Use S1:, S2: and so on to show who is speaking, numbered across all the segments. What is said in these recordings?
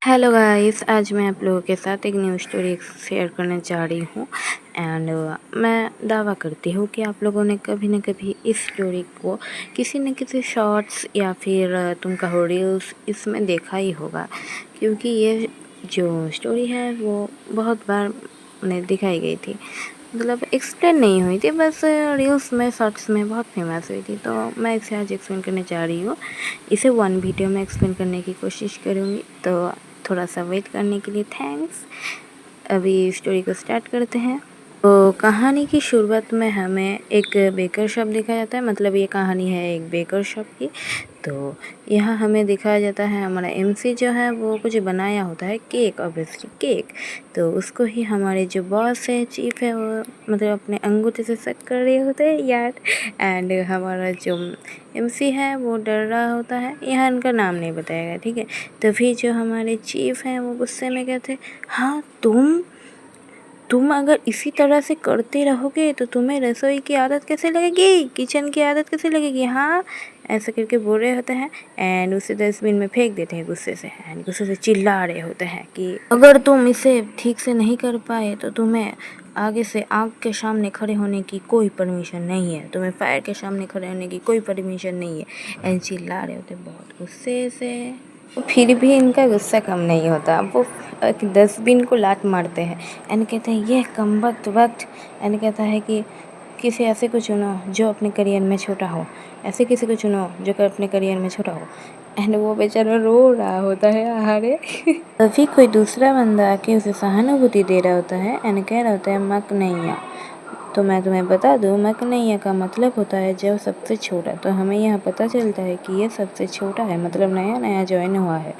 S1: Hello guys, आज मैं आप लोगों के साथ एक न्यू स्टोरी शेयर करने जा रही हूँ। एंड मैं दावा करती हूँ कि आप लोगों ने कभी न कभी इस स्टोरी को किसी न किसी शॉर्ट्स या फिर तुम कहो रील्स इसमें देखा ही होगा, क्योंकि ये जो स्टोरी है वो बहुत बार उन्हें दिखाई गई थी। मतलब एक्सप्लेन नहीं हुई थी, बस रील्स में शॉर्ट्स में बहुत फेमस हुई थी। तो मैं इसे आज एक्सप्लेन करने जा रही हूँ। इसे वन वीडियो में एक्सप्लेन करने की कोशिश करूँगी, तो थोड़ा सा वेट करने के लिए थैंक्स। अभी स्टोरी को स्टार्ट करते हैं। तो कहानी की शुरुआत में हमें एक बेकर शॉप दिखाया जाता है। मतलब ये कहानी है एक बेकर शॉप की। तो यहाँ हमें दिखाया जाता है हमारा एमसी जो है वो कुछ बनाया होता है केक, ऑब्वियसली केक। तो उसको ही हमारे जो बॉस है, चीफ है, वो मतलब अपने अंगूठे से सक कर रहे होते हैं यार। एंड हमारा जो एमसी है वो डर रहा होता है। यहाँ इनका नाम नहीं बताया गया, ठीक है। तभी जो हमारे चीफ हैं वो गुस्से में कहते, हाँ तुम अगर इसी तरह से करते रहोगे तो तुम्हें रसोई की आदत कैसे लगेगी, किचन की आदत कैसे लगेगी, हाँ ऐसे करके बोल रहे होते हैं। एंड उसे डस्टबिन में फेंक देते हैं गुस्से से। एंड गुस्से से चिल्ला रहे होते हैं कि अगर तुम इसे ठीक से नहीं कर पाए तो तुम्हें आगे से आग के सामने खड़े होने की कोई परमिशन नहीं है, तुम्हें फायर के सामने खड़े होने की कोई परमिशन नहीं है। एंड चिल्ला रहे होते हैं बहुत गुस्से से। फिर भी इनका गुस्सा कम नहीं होता। वो एक डस्टबिन को लात मारते हैं। एंड कहते हैं ये कमबख्त वक्त। एंड कहता है कि किसी ऐसे को चुनो जो अपने करियर में छोटा हो, ऐसे किसी को चुनो जो अपने करियर में छोटा हो। एंड वो बेचारा रो रहा होता है अरे तभी कोई दूसरा बंदा आके उसे सहानुभूति दे रहा होता है। एंड कह रहा होता है मकनैया। तो मैं तुम्हें बता दूँ, मकनैया का मतलब होता है जो सबसे छोटा। तो हमें यहाँ पता चलता है कि ये सबसे छोटा है, मतलब नया नया ज्वाइन हुआ है।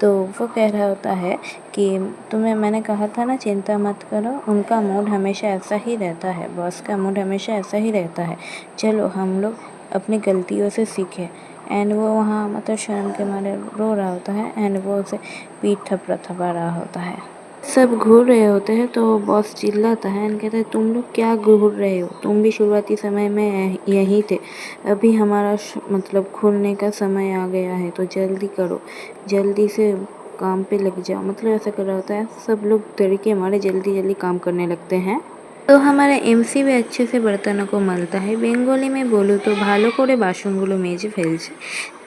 S1: तो वो कह रहा होता है कि तुम्हें मैंने कहा था ना चिंता मत करो, उनका मूड हमेशा ऐसा ही रहता है, बॉस का मूड हमेशा ऐसा ही रहता है। चलो हम लोग अपनी गलतियों से सीखें। एंड वो वहाँ मतलब शर्म के मारे रो रहा होता है। एंड वो उसे पीठ थपथपा रहा होता है। सब घूर रहे होते हैं तो बॉस चिल्लाता है एंड कहता है तुम लोग क्या घूर रहे हो, तुम भी शुरुआती समय में यहीं थे। अभी हमारा मतलब खुलने का समय आ गया है, तो जल्दी करो, जल्दी से काम पे लग जाओ। मतलब ऐसा कर रहा होता है। सब लोग तरीके हमारे जल्दी जल्दी काम करने लगते हैं। तो हमारा एमसी भी अच्छे से बर्तनों को मलता है। बेंगोली में बोलूँ तो भालो करे बासनगुलो मेजे फेलছে।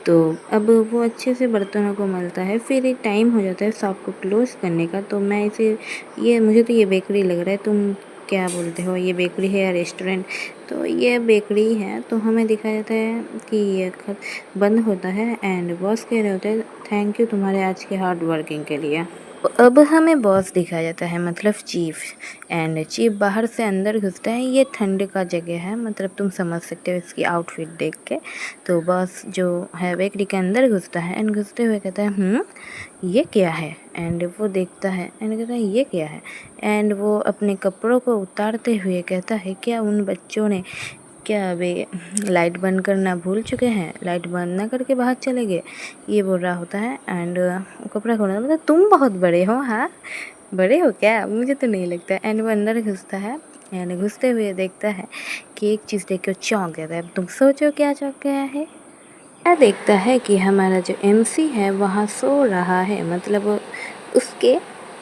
S1: तो अब वो अच्छे से बर्तनों को मलता है। फिर एक टाइम हो जाता है शॉप को क्लोज़ करने का। तो मैं इसे ये मुझे तो ये बेकरी लग रहा है, तुम क्या बोलते हो, ये बेकरी है या रेस्टोरेंट? तो ये बेकरी है। तो हमें दिखाया जाता है कि ये बंद होता है। एंड बॉस कह रहे होते हैं थैंक यू तुम्हारे आज के हार्ड वर्किंग के लिए। अब हमें बॉस दिखाया जाता है, मतलब चीफ। एंड चीफ बाहर से अंदर घुसता है। ये ठंड का जगह है, मतलब तुम समझ सकते हो इसकी आउटफिट देख के। तो बॉस जो है बेकरी के अंदर घुसता है। एंड घुसते हुए कहता है ये क्या है? एंड वो देखता है एंड कहता है ये क्या है? एंड वो अपने कपड़ों को उतारते हुए कहता है क्या उन बच्चों ने क्या अभी लाइट बंद करना भूल चुके हैं, लाइट बंद ना करके बाहर चले गए, ये बोल रहा होता है। एंड कपड़ा खोलना मतलब तुम बहुत बड़े हो, हाँ बड़े हो क्या, मुझे तो नहीं लगता। एंड वो अंदर घुसता है। एंड घुसते हुए देखता है कि एक चीज़ देख के चौंक जाता है। तुम सोचो क्या चौंक गया है? क्या देखता है कि हमारा जो एमसी है वहाँ सो रहा है, मतलब उसके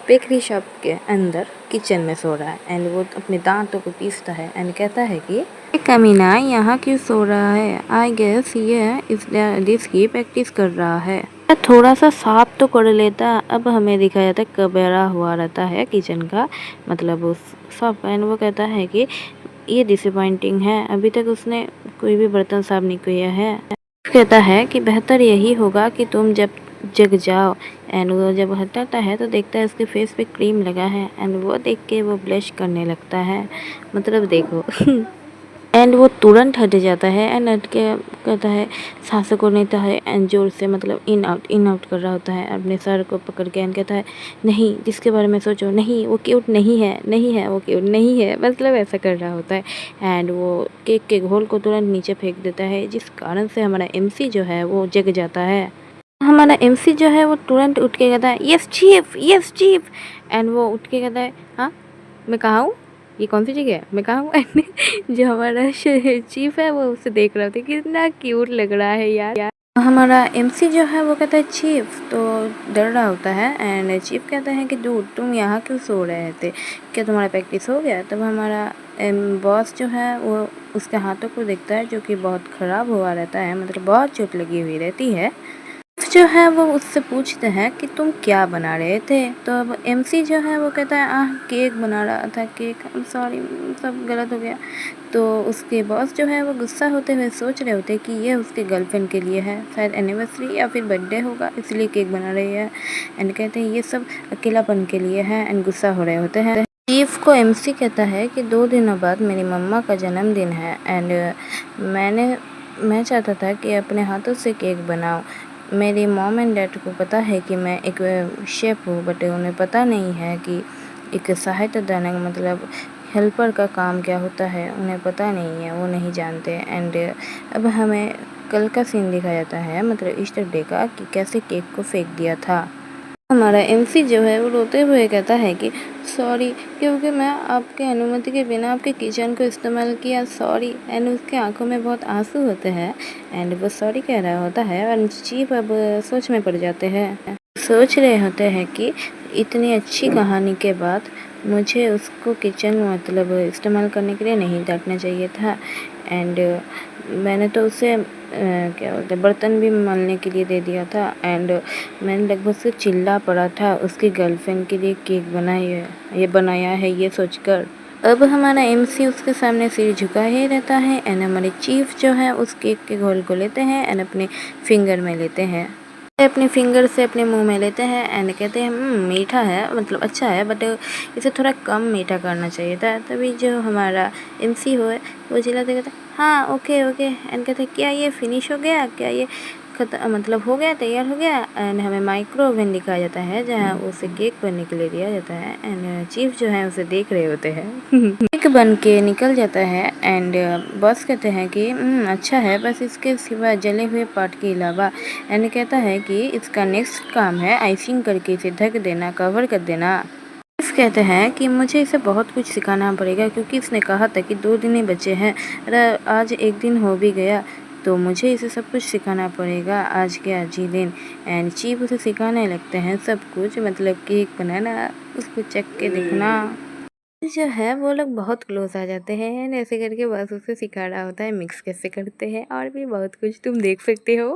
S1: बेकरी शॉप के अंदर किचन में सो रहा है। एंड वो अपने दांतों को पीसता है। एंड कहता है कि ये कमीना यहाँ क्यों सो रहा है? आई गेस ये इस डिश की प्रैक्टिस कर रहा है। थोड़ा सा साफ तो कर लेता। अब हमें दिखाया जाता है कबेरा हुआ रहता है किचन का, मतलब उस शॉप। एंड वो कहता है कि ये डिसअपॉइंटिंग है, अभी तक उसने कोई भी बर्तन साफ नहीं किया है। कहता है कि बेहतर यही होगा कि तुम जब जग जाओ। एंड वो जब हटाता है तो देखता है उसके फेस पे क्रीम लगा है। एंड वो देख के वो ब्लश करने लगता है, मतलब देखो एंड वो तुरंत हट जाता है। एंड हट के कहता है सांसों को लेता है एंड जोर से मतलब इन आउट कर रहा होता है अपने सर को पकड़ के। एंड कहता है नहीं, जिसके बारे में सोचो, नहीं वो क्यूट नहीं है, नहीं है वो क्यूट नहीं है, मतलब ऐसा कर रहा होता है। एंड वो केक के घोल को तुरंत नीचे फेंक देता है, जिस कारण से हमारा एमसी जो है वो जग जाता है। हमारा एमसी जो है वो तुरंत उठ के कहता है yes chief, yes chief. And वो उठ के कहता है हाँ मैं कहाँ हूँ, ये कौन सी जगह है, मैं कहाँ हूँ? जो हमारा चीफ है वो उसे देख रहा था, कितना क्यूट लग रहा है यार। हमारा एमसी जो है वो कहता है चीफ, तो डर रहा होता है एंड चीफ कहता है कि दूर तुम यहाँ क्यों सो रहे थे, क्या तुम्हारा प्रैक्टिस हो गया। तब हमारा बॉस जो है वो उसके हाथों को देखता है जो कि बहुत ख़राब हुआ रहता है, मतलब बहुत चोट लगी हुई रहती है। जो है वो उससे पूछते हैं कि तुम क्या बना रहे थे। तो अब एमसी जो है वो कहता है केक बना रहा था, केक, सॉरी सब गलत हो गया। तो उसके बॉस जो है वो गुस्सा होते हुए सोच रहे होते कि ये उसके गर्लफ्रेंड के लिए है, शायद एनिवर्सरी या फिर बर्थडे होगा इसलिए केक बना रही है। एंड कहते हैं ये सब अकेलापन के लिए है एंड गुस्सा हो रहे होते हैं। चीफ को एमसी कहता है कि 2 दिनों बाद मेरी मम्मा का जन्मदिन है एंड मैं चाहता था कि अपने हाथों से केक बनाऊं। मेरी मॉम एंड डैड को पता है कि मैं एक शेफ़ हूँ, बट उन्हें पता नहीं है कि एक सहायतादायक मतलब हेल्पर का काम क्या होता है, उन्हें पता नहीं है, वो नहीं जानते। एंड अब हमें कल का सीन दिखाया जाता है, मतलब ईस्टर डे का, कि कैसे केक को फेंक दिया था। हमारा एमसी जो है वो रोते हुए कहता है कि सॉरी, क्योंकि मैं आपके अनुमति के बिना आपके किचन को इस्तेमाल किया, सॉरी। एंड उसके आंखों में बहुत आंसू होते हैं एंड वो सॉरी कह रहा होता है और चीफ अब सोच में पड़ जाते हैं। सोच रहे होते हैं कि इतनी अच्छी कहानी के बाद मुझे उसको किचन मतलब इस्तेमाल करने के लिए नहीं डांटना चाहिए था। एंड मैंने तो उसे क्या बोलते हैं बर्तन भी मलने के लिए दे दिया था एंड मैंने लगभग से चिल्ला पड़ा था उसकी गर्लफ्रेंड के लिए केक बनाया है ये सोचकर। अब हमारा एमसी उसके सामने सिर झुका ही रहता है एंड हमारे चीफ जो है उस केक के घोल को लेते हैं एंड अपने फिंगर में लेते हैं, अपने फिंगर से अपने मुंह में लेते हैं एंड कहते हैं मीठा है, मतलब अच्छा है बट इसे थोड़ा कम मीठा करना चाहिए था। तभी जो हमारा एमसी हो वो चिल्लाते कहते हाँ ओके ओके एंड कहते क्या ये फिनिश हो गया, क्या ये मतलब हो गया, तैयार हो गया। एंड हमें माइक्रो ओवन दिखाया जाता है जहाँ उसे केक बनने के लिए दिया जाता है एंड चीफ जो है उसे देख रहे होते हैं केक बन के निकल जाता है एंड बॉस कहते हैं कि अच्छा है, बस इसके सिवा जले हुए पार्ट के अलावा। एंड कहता है कि इसका नेक्स्ट काम है आइसिंग करके इसे ढक देना, कवर कर देना। चीफ कहते हैं कि मुझे इसे बहुत कुछ सिखाना पड़ेगा क्योंकि इसने कहा था कि 2 दिन ही बचे हैं, अरे आज एक दिन हो भी गया तो मुझे इसे सब कुछ सिखाना पड़ेगा आज के आज ही दिन। एंड चीफ उसे सिखाने लगते हैं सब कुछ, मतलब केक बनाना, उसको चख के देखना। जो है वो लोग बहुत क्लोज आ जाते हैं एंड ऐसे करके बस उसे सिखा रहा होता है मिक्स कैसे करते हैं और भी बहुत कुछ तुम देख सकते हो।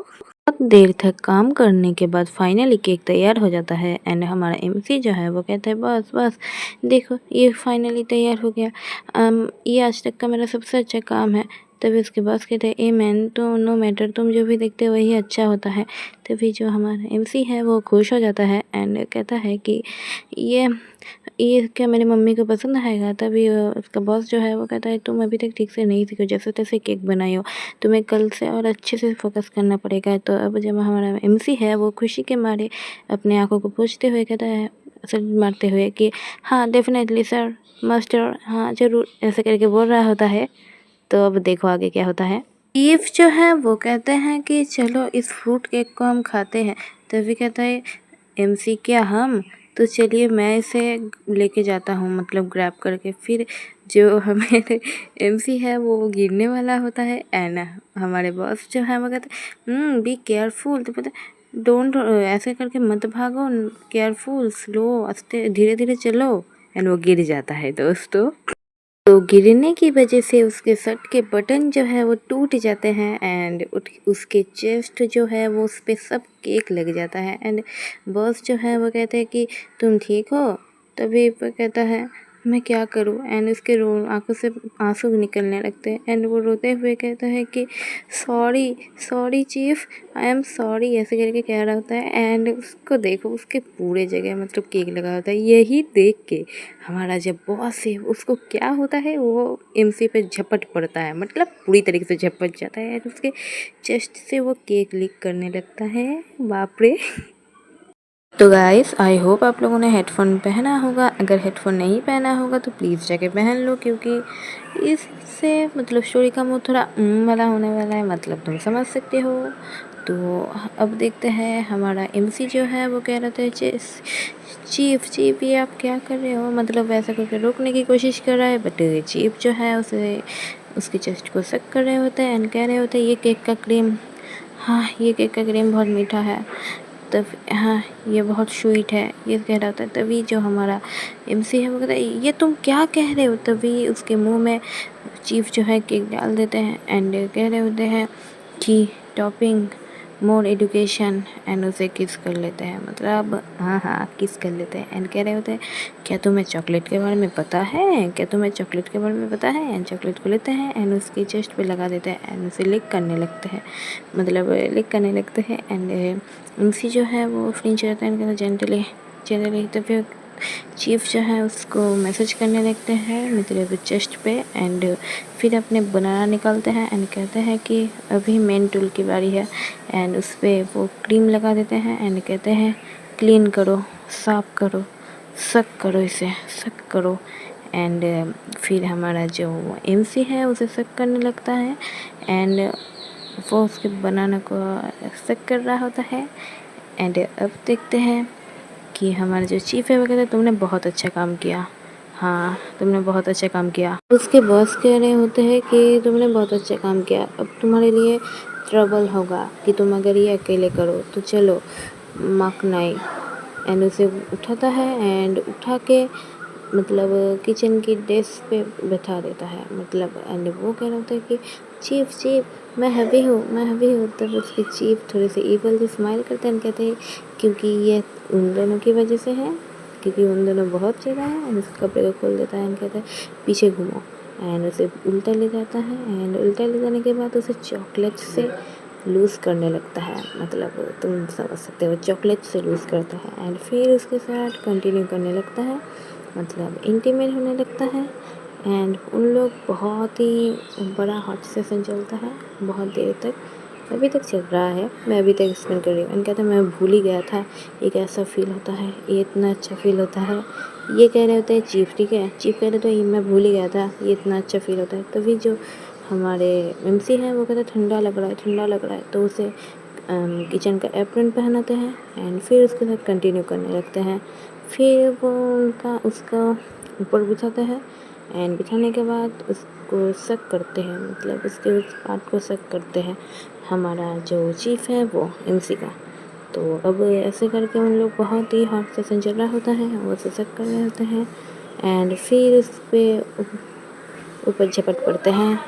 S1: बहुत देर तक काम करने के बाद फाइनली केक तैयार हो जाता है एंड हमारा एमसी जो है वो कहता है बस बस देखो ये फाइनली तैयार हो गया, ये आज तक का मेरा सबसे अच्छा काम है। तभी उसके बॉस कहते हैं ए मैन तो नो मैटर, तुम जो भी देखते हो वही अच्छा होता है। तभी जो हमारा एमसी है वो खुश हो जाता है एंड कहता है कि ये ये क्या मेरी मम्मी को पसंद आएगा। तभी उसका बॉस जो है वो कहता है तुम अभी तक ठीक से नहीं सीखो, जैसे तैसे केक बनाई हो, तुम्हें कल से और अच्छे से फोकस करना पड़ेगा। तो अब जब हमारा एमसी है वो खुशी के मारे अपने आंखों को पोंछते हुए कहता है, सर मारते हुए कि हाँ डेफिनेटली सर, मास्टर, हाँ ज़रूर, ऐसे करके बोल रहा होता है। तो अब देखो आगे क्या होता है। चीफ जो है वो कहते हैं कि चलो इस फ्रूट केक को हम खाते हैं। तभी कहता है एमसी क्या हम, तो चलिए मैं इसे लेके जाता हूँ, मतलब ग्रैब करके। फिर जो हमारे एमसी है वो गिरने वाला होता है एंड हमारे बॉस जो है वो कहते हैं बी केयरफुल, तो पता डोंट ऐसे करके मत भागो, केयरफुल, स्लो, आस्ते, धीरे धीरे चलो। एंड वो गिर जाता है दोस्तों। तो गिरने की वजह से उसके शर्ट के बटन जो है वो टूट जाते हैं एंड उसके चेस्ट जो है वो उस पर सब केक लग जाता है एंड बॉस जो है वो कहते हैं कि तुम ठीक हो। तभी वो कहता है मैं क्या करूं एंड उसके आंखों से आंसू निकलने लगते हैं एंड वो रोते हुए कहता है कि sorry sorry chief, I am sorry, ऐसे करके कह रहा होता है। एंड उसको देखो उसके पूरे जगह मतलब केक लगा होता है। यही देख के हमारा जब बॉस है उसको क्या होता है, वो एमसी पे झपट पड़ता है, मतलब पूरी तरीके से झपट जाता है एंड उसके चेस्ट से वो केक लीक करने लगता है। बाप रे। तो गाइस आई होप आप लोगों ने हेडफोन पहना होगा, अगर हेडफोन नहीं पहना होगा तो प्लीज़ जाके पहन लो क्योंकि इससे मतलब स्टोरी का मूड थोड़ा वाला होने वाला है, मतलब तुम समझ सकते हो। तो अब देखते हैं हमारा एमसी जो है वो कह रहे थे चीफ चीफ ये आप क्या कर रहे हो, मतलब वैसा करके रोकने की कोशिश कर रहा है बट चीफ जो है उसे उसके चेस्ट को सक कर रहे होते हैं एंड कह रहे होते हैं ये केक का क्रीम हाँ ये केक का क्रीम बहुत मीठा है, तब हाँ ये बहुत स्वीट है, ये कह रहा होता है। तभी जो हमारा एमसी है वो कहता है ये तुम क्या कह रहे हो। तभी उसके मुंह में चीफ जो है केक डाल देते हैं एंड कह रहे होते हैं कि टॉपिंग मोर एजुकेशन एंड उसे किस कर लेते हैं, मतलब हाँ हाँ किस कर लेते हैं एंड कह रहे होते हैं क्या तुम्हें चॉकलेट के बारे में पता है, क्या तुम्हें चॉकलेट के बारे में पता है। एंड चॉकलेट को लेते हैं एंड उसकी चेस्ट पे लगा देते हैं एंड उसे लिक करने लगते हैं, मतलब लिक करने लगते हैं। एंड एमसी जो है वो फ्रिंज रहता है इनका जेंटली जेंटली। तो फिर चीफ जो है उसको मैसेज करने लगते हैं मतलब चेस्ट पे एंड फिर अपने बनाना निकालते हैं एंड कहते हैं कि अभी मेन टूल की बारी है एंड उस पर वो क्रीम लगा देते हैं एंड कहते हैं क्लीन करो, साफ करो, सक करो, इसे सक करो। एंड फिर हमारा जो एमसी है उसे सक करने लगता है एंड वो उसके बनाना को सक कर रहा होता है। एंड अब देखते हैं कि हमारा जो चीफ है वो कहता है तुमने बहुत अच्छा काम किया, हाँ तुमने बहुत अच्छा काम किया। उसके बॉस कह रहे होते हैं कि तुमने बहुत अच्छा काम किया, अब तुम्हारे लिए ट्रबल होगा कि तुम अगर ये अकेले करो तो चलो मार्क नाई। एंड उसे उठाता है एंड उठा के मतलब किचन की डेस्क पे बैठा देता है, मतलब एंड वो कह रहा होता है कि चीफ चीफ मैं हैवी हूँ, मैं हैवी हूँ। तब उसके चीफ थोड़े से ईवल से स्माइल करते हैं, कहते हैं क्योंकि ये उन दोनों की वजह से है, क्योंकि उन दोनों बहुत ज़्यादा है। एंड उसके कपड़े को खोल देता है एंड कहता है पीछे घूमो एंड उसे उल्टा ले जाता है एंड उल्टा ले जाने के बाद उसे चॉकलेट से लूज़ करने लगता है, मतलब तुम समझ सकते हो चॉकलेट से लूज़ करता है। एंड फिर उसके साथ कंटिन्यू करने लगता है, मतलब इंटीमेट होने लगता है। एंड उन लोग बहुत ही बड़ा हॉट सेशन चलता है बहुत देर तक, अभी तक चल रहा है, मैं अभी तक एक्सप्लेन कर रही हूँ। कहता है मैं भूल ही गया था ये कैसा फील होता है, ये इतना अच्छा फील होता है। ये कह रहे होते हैं चीफ, ठीक है चीफ कह रहे तो ये मैं भूल ही गया था ये इतना अच्छा फील होता है। तभी जो हमारे एमसी हैं वो कहते हैं ठंडा लग रहा है, ठंडा लग रहा है। तो उसे किचन का एप्रन पहनाते हैं एंड फिर उसके साथ कंटिन्यू करने लगते हैं। फिर वो उसका ऊपर बिठाते हैं एंड बिठाने के बाद उसको सक करते हैं, मतलब उसके उस पार्ट को सक करते हैं हमारा जो चीफ है वो एमसी का। तो अब ऐसे करके उन लोग बहुत ही हॉट सेशन चल रहा होता है, वो सक कर रहे होते हैं एंड फिर उस पर ऊपर झपट पड़ते हैं।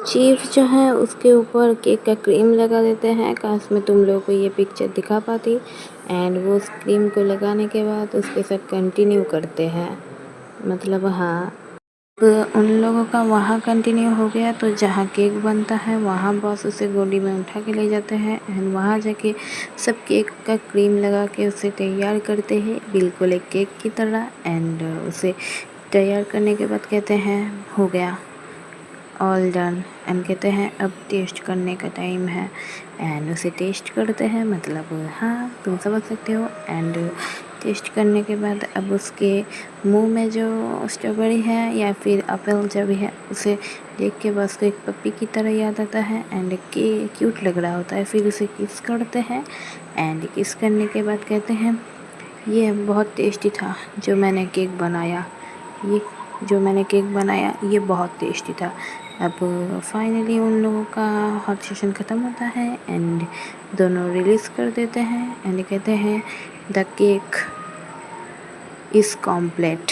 S1: चीफ जो है उसके ऊपर केक का क्रीम लगा देते हैं, काश मैं तुम लोगों को ये पिक्चर दिखा पाती। एंड वो उस क्रीम को लगाने के बाद उसके साथ कंटिन्यू करते हैं, मतलब हाँ उन लोगों का वहाँ कंटिन्यू हो गया। तो जहाँ केक बनता है वहाँ बॉस उसे गोदी में उठा के ले जाते हैं एंड वहाँ जाके सब केक का क्रीम लगा के उसे तैयार करते हैं बिल्कुल एक केक की तरह। एंड उसे तैयार करने के बाद कहते हैं हो गया, ऑल डन। एंड कहते हैं अब टेस्ट करने का टाइम है एंड उसे टेस्ट करते हैं, मतलब हाँ तुम समझ सकते हो। एंड टेस्ट करने के बाद अब उसके मुंह में जो स्ट्रॉबेरी है या फिर एप्पल जो भी है उसे देख के बस को एक पप्पी की तरह याद आता है एंड के क्यूट लग रहा होता है। फिर उसे किस करते हैं एंड किस करने के बाद कहते हैं ये बहुत टेस्टी था जो मैंने केक बनाया, ये बहुत टेस्टी था। अब फाइनली उन लोगों का हॉट सेशन ख़त्म होता है एंड दोनों रिलीज़ कर देते हैं एंड कहते हैं द केक इज़ कॉम्प्लीट।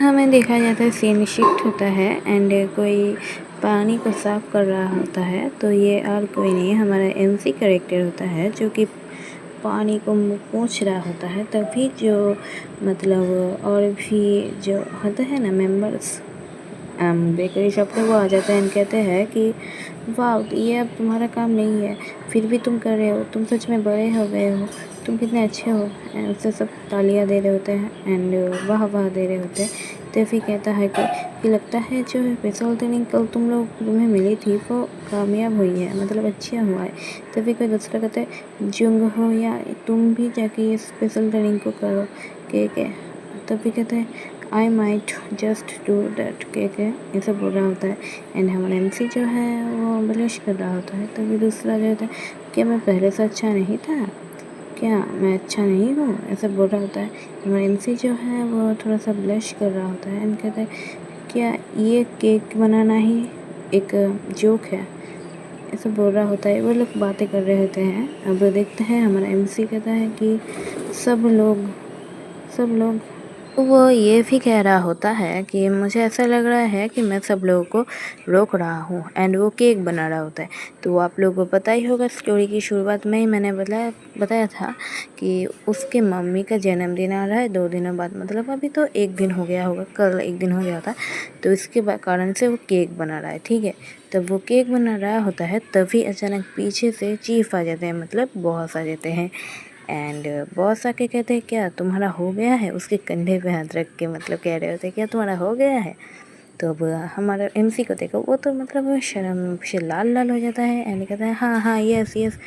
S1: हमें देखा जाता है सीन शिफ्ट होता है एंड कोई पानी को साफ कर रहा होता है, तो ये और कोई नहीं हमारा एमसी कैरेक्टर होता है जो कि पानी को पोंछ रहा होता है। तभी जो मतलब और भी जो होते हैं ना मेंबर्स बेकरी शॉप पे वो आ जाते हैं एंड कहते हैं कि वाह ये अब तुम्हारा काम नहीं है, फिर भी तुम कर रहे हो, तुम सच में बड़े हो गए हो, तुम कितने अच्छे हो। एंड उससे सब तालियां दे रहे होते हैं एंड वाह वाह दे रहे होते हैं। तो फिर कहता है कि लगता है जो स्पेशल ट्रेनिंग कल तुम्हें मिली थी वो कामयाब हुई है, मतलब अच्छा हुआ है। तभी कोई दूसरा कहता है जुंग हो या तुम भी जाके ये स्पेशल ट्रेनिंग को करो के। तभी कहते हैं I might just do that के ऐसा बोल रहा होता है एंड हमारा एमसी जो है वो ब्लश कर रहा होता है। तभी दूसरा जो होता है क्या मैं पहले से अच्छा नहीं था, क्या मैं अच्छा नहीं हूँ, ऐसा बोल रहा होता है। हमारा एमसी जो है वो थोड़ा सा ब्लश कर रहा होता है एंड कहता है क्या ये केक बनाना ही एक जोक है, ऐसा बोल रहा होता है, वो लोग बातें कर रहे होते हैं। अब देखते हैं हमारा एमसी कहता है कि सब लोग वो ये भी कह रहा होता है कि मुझे ऐसा लग रहा है कि मैं सब लोगों को रोक रहा हूँ, एंड वो केक बना रहा होता है। तो आप लोगों को पता ही होगा, स्टोरी की शुरुआत में ही मैंने बताया था कि उसके मम्मी का जन्मदिन आ रहा है 2 दिनों बाद, मतलब अभी तो 1 दिन हो गया होगा, कल 1 दिन हो गया था। तो इसके कारण से वो केक बना रहा है, ठीक है। तब वो केक बना रहा होता है, तभी अचानक पीछे से चीफ आ जाते हैं, मतलब बॉस आ जाते हैं। एंड बॉस आके कहते हैं क्या तुम्हारा हो गया है, उसके कंधे पे हाथ रख के मतलब कह रहे होते हैं क्या तुम्हारा हो गया है। तो अब हमारा एमसी को देखो, वो तो मतलब वो शर्म से लाल लाल हो जाता है एंड कहता है हाँ हाँ यस यस।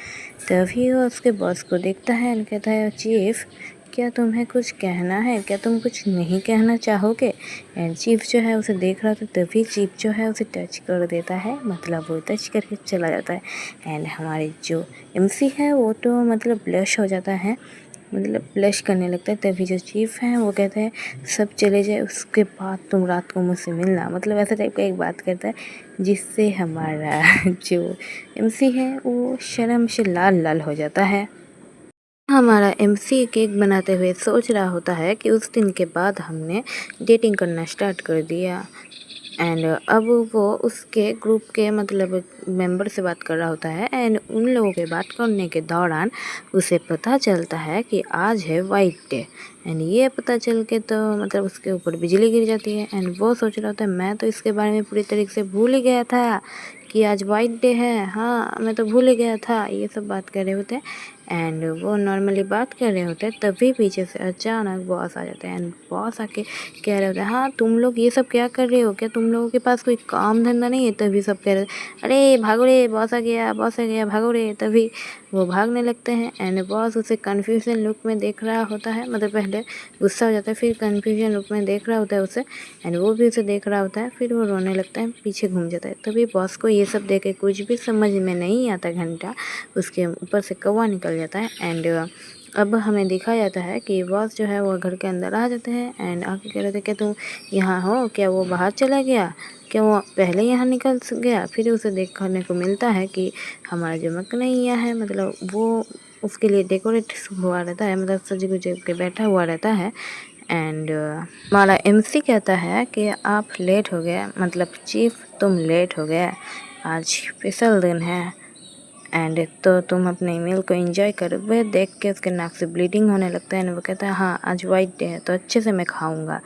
S1: तभी वो उसके बॉस को देखता है एंड कहता है चीफ क्या तुम्हें कुछ कहना है, क्या तुम कुछ नहीं कहना चाहोगे। एंड चीफ जो है उसे देख रहा था, तभी चीफ जो है उसे टच कर देता है, मतलब वो टच करके चला जाता है। एंड हमारे जो एमसी है वो तो मतलब ब्लश हो जाता है, मतलब ब्लश करने लगता है। तभी जो चीफ है वो कहते हैं सब चले जाए, उसके बाद तुम रात को मुझसे मिलना, मतलब ऐसा टाइप का एक बात करता है, जिससे हमारा जो एमसी है वो शर्म से लाल लाल हो जाता है। हमारा एमसी केक बनाते हुए सोच रहा होता है कि उस दिन के बाद हमने डेटिंग करना स्टार्ट कर दिया, एंड अब वो उसके ग्रुप के मतलब मेंबर से बात कर रहा होता है। एंड उन लोगों के बात करने के दौरान उसे पता चलता है कि आज है वाइट डे। एंड ये पता चल के तो मतलब उसके ऊपर बिजली गिर जाती है। एंड वो सोच रहा होता है मैं तो इसके बारे में पूरी तरीके से भूल ही गया था कि आज वाइट डे है, हाँ मैं तो भूल ही गया था, ये सब बात कर रहे होते हैं। एंड वो नॉर्मली बात कर रहे होते हैं, तभी पीछे से अचानक बॉस आ जाते हैं। एंड बॉस आके कह रहे होते हैं हाँ तुम लोग ये सब क्या कर रहे हो, क्या तुम लोगों के पास कोई काम धंधा नहीं है। तभी सब कह रहे अरे भागो रे, बॉस आ गया भागो रे। तभी वो भागने लगते हैं। एंड बॉस उसे कन्फ्यूजन लुक में देख रहा होता है, मतलब पहले गुस्सा हो जाता है, फिर कन्फ्यूजन लुक में देख रहा होता है उसे। एंड वो भी उसे देख रहा होता है, फिर वो रोने लगता है, पीछे घूम जाता है। तभी बॉस को ये सब देख के कुछ भी समझ में नहीं आता, घंटा उसके ऊपर से कौवा निकल जाता है। एंड अब हमें दिखाया जाता है कि बॉस जो है वो घर के अंदर आ जाते हैं। एंड आके कह रहे थे क्या तुम यहाँ हो, क्या वो बाहर चला गया, क्या वो पहले यहाँ निकल गया। फिर उसे देखने को मिलता है कि हमारा जो मकनैया है, मतलब वो उसके लिए डेकोरेट हुआ रहता है, मतलब सज गुज के बैठा हुआ रहता है। एंड हमारा एमसी कहता है कि आप लेट हो गए, मतलब चीफ तुम लेट हो गए, आज स्पेशल दिन है एंड तो तुम अपने मील को एंजॉय करो। वह देख के उसके नाक से ब्लीडिंग होने लगता है। वो कहता है हाँ आज वाइट डे है तो अच्छे से मैं खाऊंगा।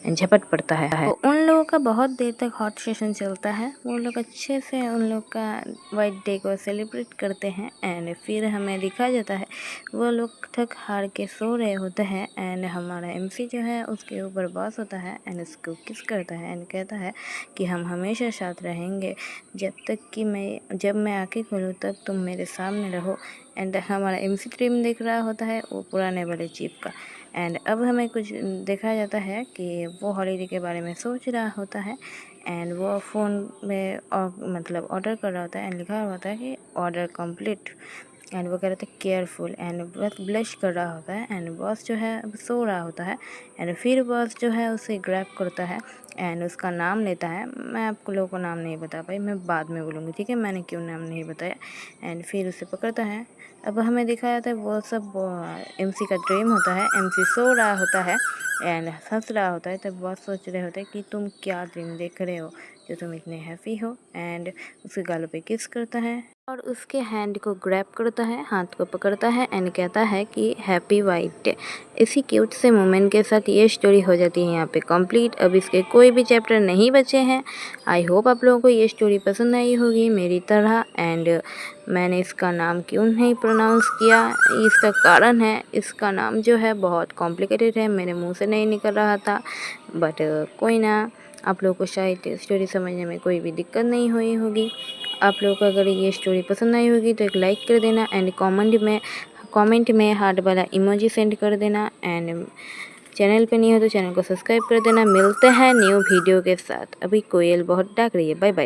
S1: झपट पड़ता है। तो उन लोगों का बहुत देर तक हॉट सेशन चलता है, वो लोग अच्छे से उन लोग का वाइट डे को सेलिब्रेट करते हैं। एंड फिर हमें दिखा जाता है वो लोग थक हार के सो रहे होते हैं। एंड हमारा एमसी जो है उसके ऊपर बॉस होता है एंड उसको किस करता है एंड कहता है कि हम हमेशा साथ रहेंगे, जब मैं आँखें खोलूँ तब तुम मेरे सामने रहो। एंड हमारा एमसी ड्रीम देख रहा होता है वो पुराने वाले चीफ का। एंड अब हमें कुछ देखा जाता है कि वो हॉलीडे के बारे में सोच रहा होता है। एंड वो फ़ोन में मतलब ऑर्डर कर रहा होता है एंड लिखा होता है कि ऑर्डर कंप्लीट। एंड वो कह रहे थे केयरफुल, एंड बस ब्लश कर रहा होता है। एंड बॉस जो है अब सो रहा होता है। एंड फिर बॉस जो है उसे ग्रैब करता है एंड उसका नाम लेता है। मैं आपको लोगों को नाम नहीं बता पाई, मैं बाद में बोलूँगी, ठीक है, मैंने क्यों नाम नहीं बताया। एंड फिर उसे पकड़ता है। अब हमें दिखाया जाता है वो सब एमसी का ड्रीम होता है। एमसी सो रहा होता है एंड हंस रहा होता है। तब बॉस सोच रहे होते हैं कि तुम क्या ड्रीम देख रहे हो जो तुम इतने हैप्पी हो। एंड उसके गालों पे किस करता है और उसके हैंड को ग्रैब करता है, हाथ को पकड़ता है एंड कहता है कि हैप्पी वाइट डे। इसी क्यूट से मोमेंट के साथ ये स्टोरी हो जाती है यहाँ पे कंप्लीट। अब इसके कोई भी चैप्टर नहीं बचे हैं। आई होप आप लोगों को ये स्टोरी पसंद आई होगी मेरी तरह। एंड मैंने इसका नाम क्यों नहीं प्रोनाउंस किया, इसका कारण है इसका नाम जो है बहुत कॉम्प्लिकेटेड है, मेरे मुंह से नहीं निकल रहा था। बट कोई ना, आप लोगों को शायद स्टोरी समझने में कोई भी दिक्कत नहीं हुई होगी। आप लोगों को अगर ये स्टोरी पसंद आई होगी तो एक लाइक कर देना एंड कमेंट में हार्ट वाला इमोजी सेंड कर देना। एंड चैनल पे नहीं हो तो चैनल को सब्सक्राइब कर देना। मिलते हैं न्यू वीडियो के साथ। अभी कोयल बहुत डाक रही है। Bye bye.